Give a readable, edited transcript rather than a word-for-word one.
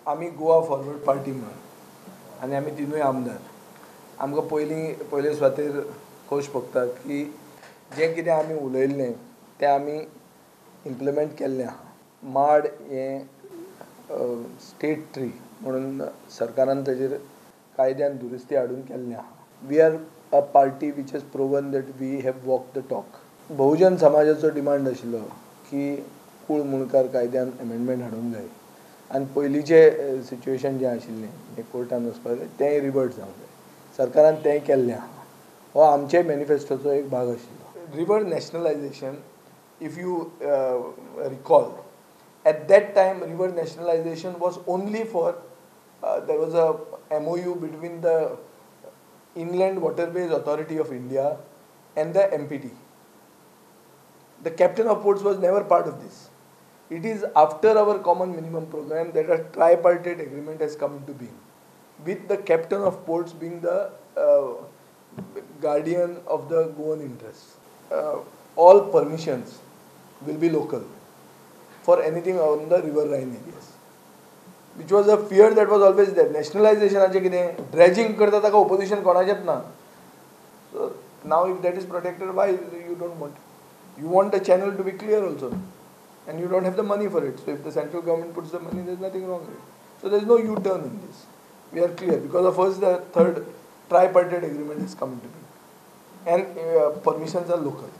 आमी Goa forward party म्हणून आनी आमी तिनूय आमदार आमकां पयले सुवातेर खोश भोगता की जें कितें आमी उलयल्लें तें आमी इम्प्लिमेंट केल्लें आहा. माड हें स्टेट ट्री म्हणून सरकारान ताजेर कायद्यान दुरुस्ती हाडून केल्लें आहा. We are a party which has proven that we have walk the talk. बहुजन समाजाचो डिमांड आशिल्लो की कूळ मुणकार कायद्यान एमेंडमेंट हाडूंक जाय आनी पयलींचें सिच्युएशन जें आशिल्लें हें कोर्टान वचपाक जाय तेंय रिवर्ट जावंक जाय. सरकारान तेंय केल्लें आहा. हो आमचे मॅनिफेस्टोचो एक भाग आशिल्लो. River nationalisation, if you recall, at that time river nationalization was only for there was a MoU between the Inland Waterways Authority of India and the MPT. The captain of ports was never part of this. It is after our common minimum program that a tripartite agreement has come into being, with the captain of ports being the guardian of the Goan interests. All permissions will be local for anything on the river Rhine areas, which was a fear that was always there. Nationalizationaचे कितें dredging करता ताका opposition कोणाचेच ना. So now if that is protected, why you don't want? You want the channel to be clear also, and you don't have the money for it. So if the central government puts the money, there's nothing wrong with it. So there's no U-turn in this. We are clear because of us the third tripartite agreement has come into being, and permissions are local.